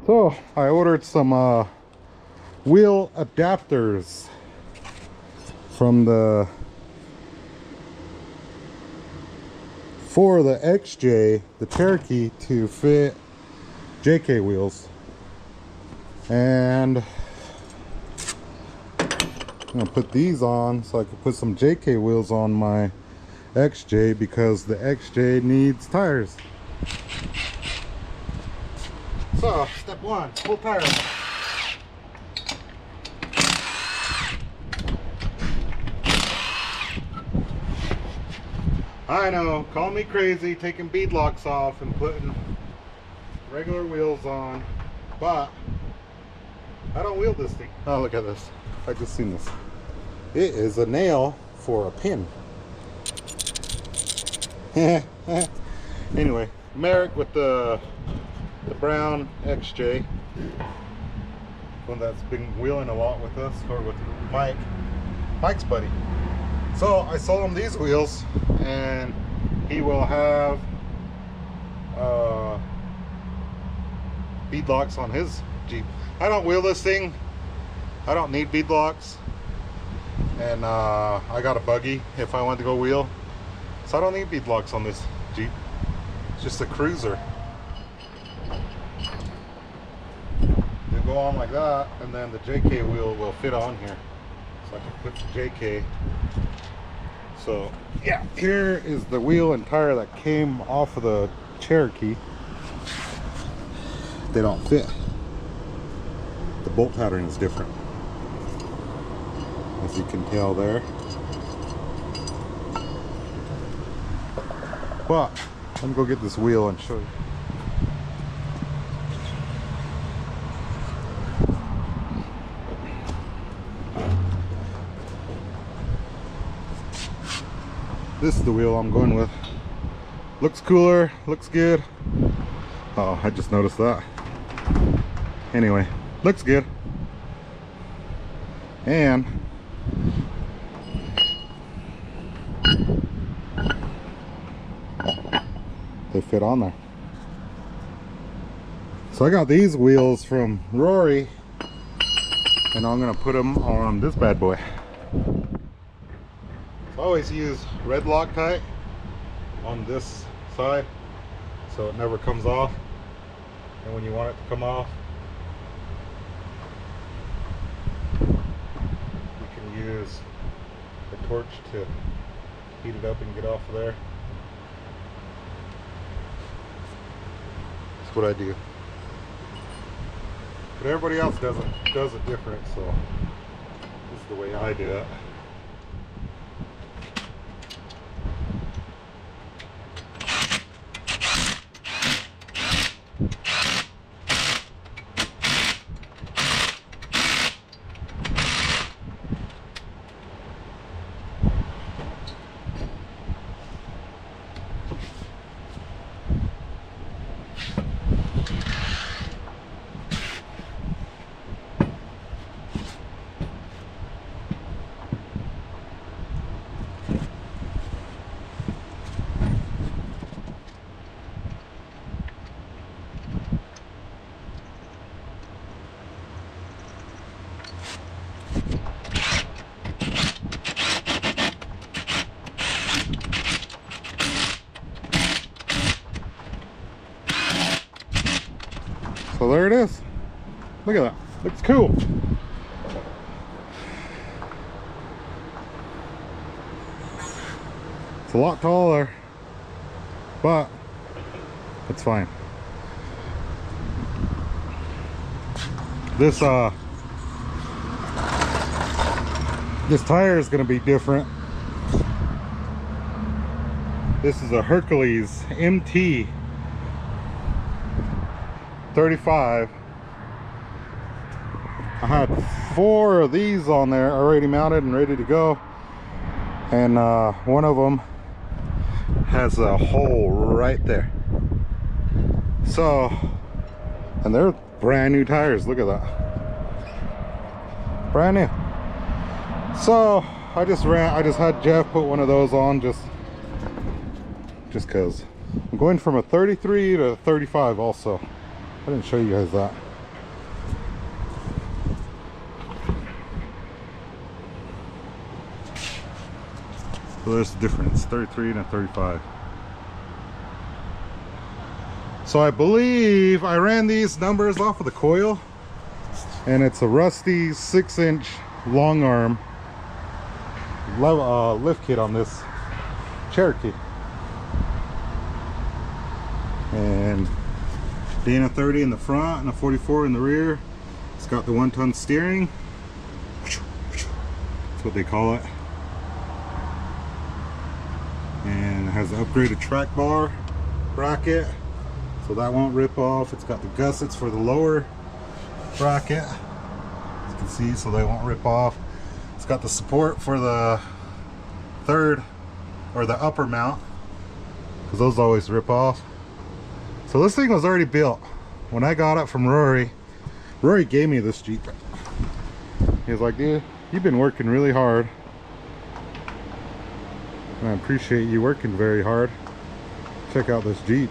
So I ordered some wheel adapters from for the XJ, the Cherokee, to fit JK wheels. And I'm gonna put these on so I can put some JK wheels on my XJ, because the XJ needs tires. So step one, pull tires. I know, call me crazy taking bead locks off and putting regular wheels on, but I don't wield this thing. Oh, look at this. I just seen this. It is a nail for a pin. Anyway, Merrick with the brown XJ, one that's been wheeling a lot with us, or with Mike's buddy. So I sold him these wheels, and he will have bead locks on his Jeep. I don't wheel this thing. I don't need bead locks, and I got a buggy if I want to go wheel, so I don't need bead locks on this Jeep. It's just a cruiser. They go on like that, and then the JK wheel will fit on here, so I can put the JK. So yeah, here is the wheel and tire that came off of the Cherokee. They don't fit. The bolt pattern is different, as you can tell there. But let me go get this wheel and show you. This is the wheel I'm going with. Looks cooler, looks good. Oh, I just noticed that. Anyway, looks good. And they fit on there. So I got these wheels from Rory, and I'm gonna put them on this bad boy. I always use red Loctite on this side, so it never comes off. And when you want it to come off, you can use a torch to heat it up and get off of there. That's what I do. But everybody else does it different, so this is the way I do it. So there it is. Look at that. Looks cool. It's a lot taller, but it's fine. This tire is going to be different. This is a Hercules MT 35. I had 4 of these on there already mounted and ready to go, and one of them has a hole right there. So, and they're brand new tires. Look at that, brand new. So I just had Jeff put one of those on just because I'm going from a 33 to a 35 also. I didn't show you guys that. So there's the difference, 33 and a 35. So I believe I ran these numbers off of the coil, and it's a rusty 6-inch long arm lift kit on this Cherokee. And being a 30 in the front and a 44 in the rear, it's got the 1-ton steering. That's what they call it. And it has the upgraded track bar bracket, so that won't rip off. It's got the gussets for the lower bracket, as you can see, so they won't rip off. It's got the support for the third or the upper mount, because those always rip off. So this thing was already built. When I got it from Rory gave me this Jeep. He was like, dude, you've been working really hard, and I appreciate you working very hard. Check out this Jeep.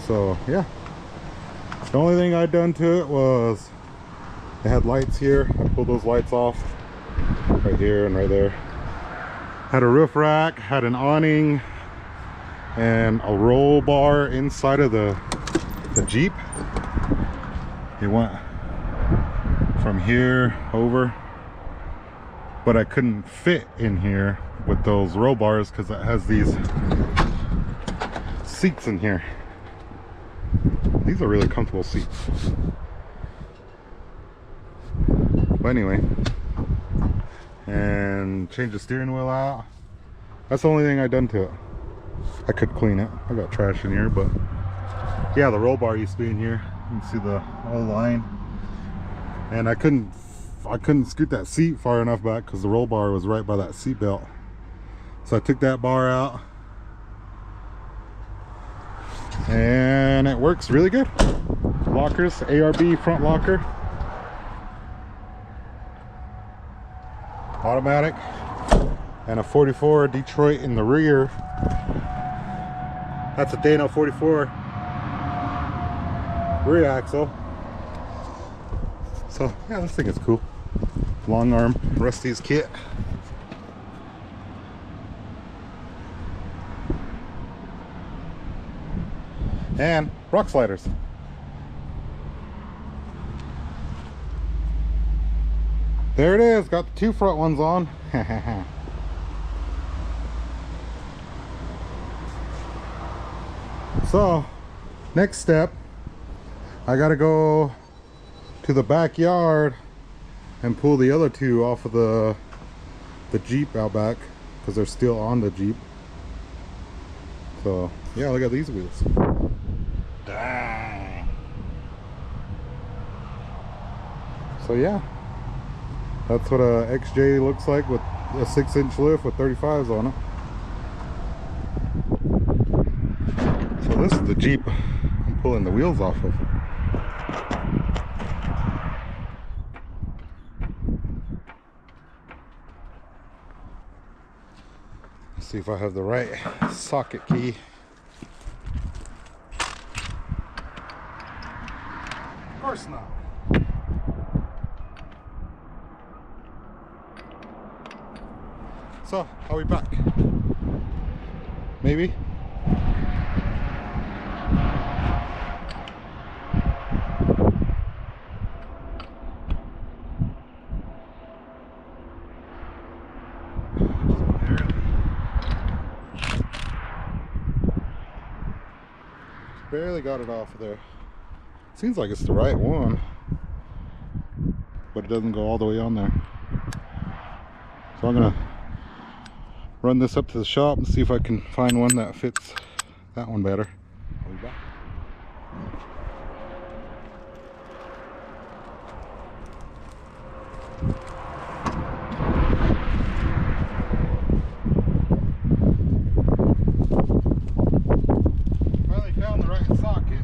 So yeah, the only thing I'd done to it was it had lights here. I pulled those lights off right here and right there. Had a roof rack, had an awning, and a roll bar inside of the Jeep. It went from here over, but I couldn't fit in here with those roll bars because it has these seats in here. These are really comfortable seats. But anyway, and change the steering wheel out. That's the only thing I done to it. I could clean it. I got trash in here, but yeah, the roll bar used to be in here. You can see the whole line. And I couldn't scoot that seat far enough back because the roll bar was right by that seat belt. So I took that bar out, and it works really good. Lockers, ARB front locker, automatic, and a 44 Detroit in the rear. That's a Dano 44 rear axle. So yeah, this thing is cool. Long arm Rusty's kit. And rock sliders. There it is, got the 2 front ones on. So next step, I gotta go to the backyard and pull the other 2 off of the Jeep out back, because they're still on the Jeep. So yeah, look at these wheels. Dang. So yeah, that's what a XJ looks like with a 6-inch lift with 35s on it. So this is the Jeep I'm pulling the wheels off of. Let's see if I have the right socket key. Of course not. So, are we back? Maybe? Barely got it off of there. Seems like it's the right one, but it doesn't go all the way on there. So I'm gonna run this up to the shop and see if I can find one that fits that one better. I'll be back. Finally found the right socket.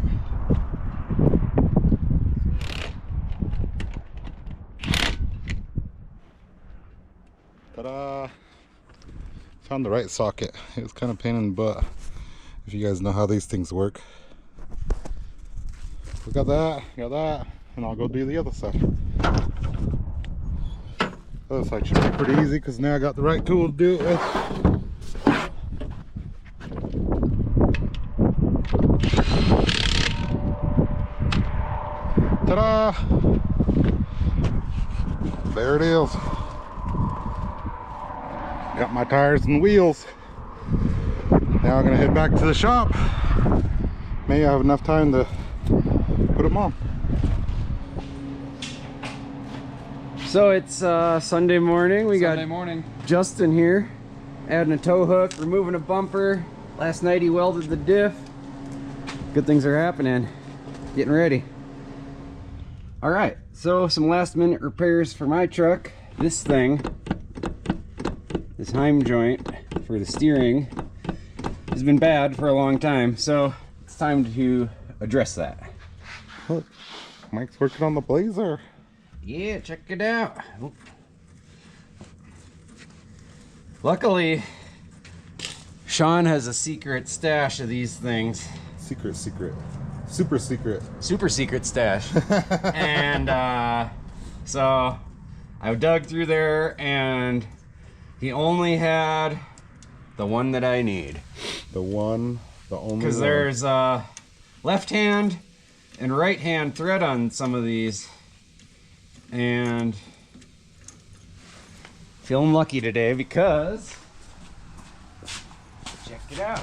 Ta-da! Found the right socket. It was kind of a pain in the butt, if you guys know how these things work. We got that, and I'll go do the other side. Other side should be pretty easy because now I got the right tool to do it with. Ta-da! There it is. Got my tires and wheels. Now I'm gonna head back to the shop. Maybe I have enough time to put them on. So it's Sunday morning. We got Justin here, adding a tow hook, removing a bumper. Last night he welded the diff. Good things are happening. Getting ready. All right, so some last minute repairs for my truck. This thing, this Heim joint for the steering, has been bad for a long time. So it's time to address that. Look, Mike's working on the Blazer. Yeah, check it out. Oop. Luckily, Shawn has a secret stash of these things. Secret. Super secret. Super secret stash. And so I dug through there and he only had the one that I need. The only because there's left hand and right hand thread on some of these. And feeling lucky today because check it out.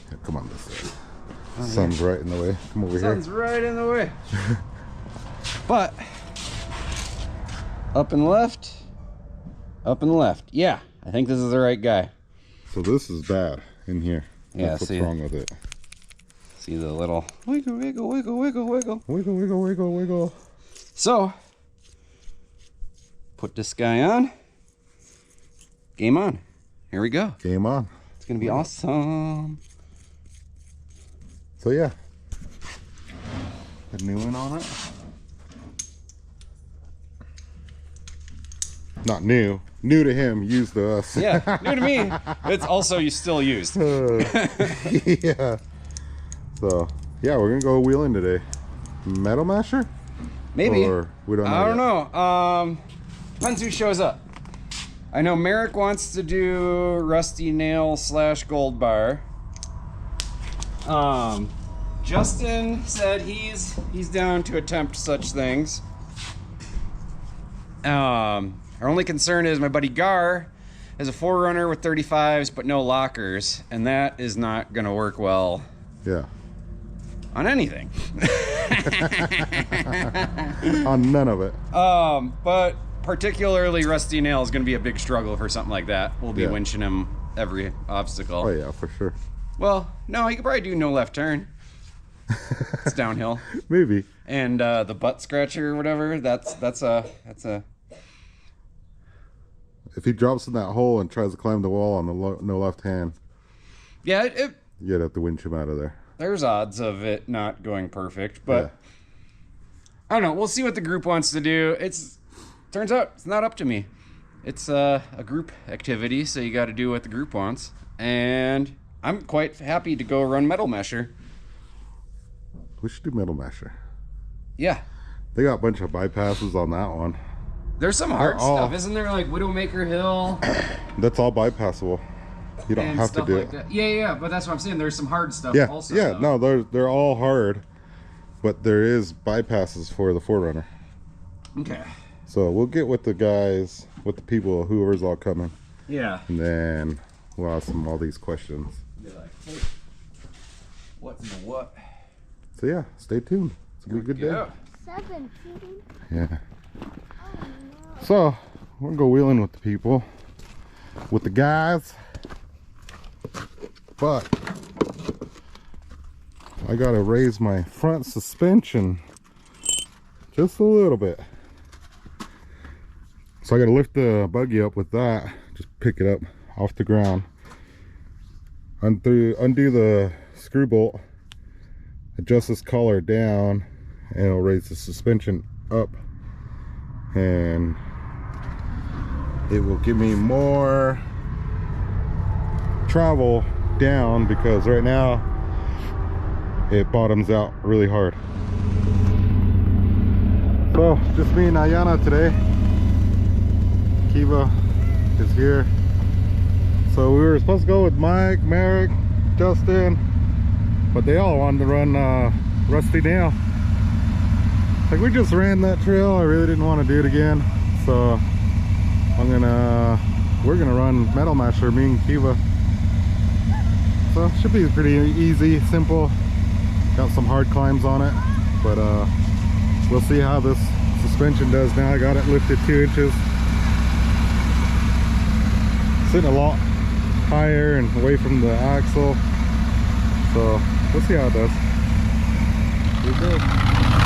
Yeah, come on this way. Sun's right in the way. Come over here. Sun's right in the way. But up and left. Yeah, I think this is the right guy. So this is bad in here. Yeah, that's what's wrong with it. See the little wiggle, wiggle, wiggle, wiggle, wiggle. Wiggle, wiggle, wiggle, wiggle. So, put this guy on. Game on. Here we go. Game on. It's gonna be awesome. So yeah. A new one on it. Not new. New to him, used to us. Yeah, new to me. It's also you still used. Yeah. So, yeah, we're gonna go wheeling today. Metal masher? Maybe. Or we don't know. I don't know. Depends who shows up. I know Merrick wants to do rusty nail / gold bar. Justin said he's down to attempt such things. Our only concern is my buddy Gar has a 4Runner with 35s but no lockers, and that is not gonna work well. Yeah. On anything. On none of it. But particularly rusty nail is going to be a big struggle for something like that. We'll be winching him every obstacle. Oh yeah, for sure. Well, no, he could probably do no left turn. It's downhill. Maybe. And the butt scratcher or whatever, that's a. If he drops in that hole and tries to climb the wall on the no left hand, yeah, you'd have to winch him out of there. There's odds of it not going perfect, but I don't know. We'll see what the group wants to do. Turns out it's not up to me. It's a group activity, so you got to do what the group wants. And I'm quite happy to go run Metal Mesher. We should do Metal Masher. Yeah. They got a bunch of bypasses on that one. There's some hard stuff, isn't there? Like Widowmaker Hill. That's all bypassable. You don't have to do it. That. Yeah, but that's what I'm saying. There's some hard stuff also. Yeah, though. no, they're all hard, but there is bypasses for the 4Runner. Okay. So we'll get with the guys, with the people, whoever's all coming. Yeah. And then we'll ask them all these questions. Be like, hey, what's in the what? So yeah, stay tuned. It's gonna be a good day. 17. Yeah. Oh, no. So we're gonna go wheeling with the people, with the guys. But I gotta raise my front suspension just a little bit. So I gotta lift the buggy up with that, just pick it up off the ground, undo the screw bolt, adjust this collar down, and it'll raise the suspension up, and it will give me more travel down, because right now it bottoms out really hard. So just me and Ayana today. Kiva is here. So we were supposed to go with Mike, Merrick, Justin, but they all wanted to run Rusty Nail. Like, we just ran that trail. I really didn't want to do it again, so we're gonna run Metal Masher, me and Kiva. So it should be pretty easy, simple. Got some hard climbs on it, but we'll see how this suspension does now. I got it lifted 2 inches. Sitting a lot higher and away from the axle, so we'll see how it does. Here we go.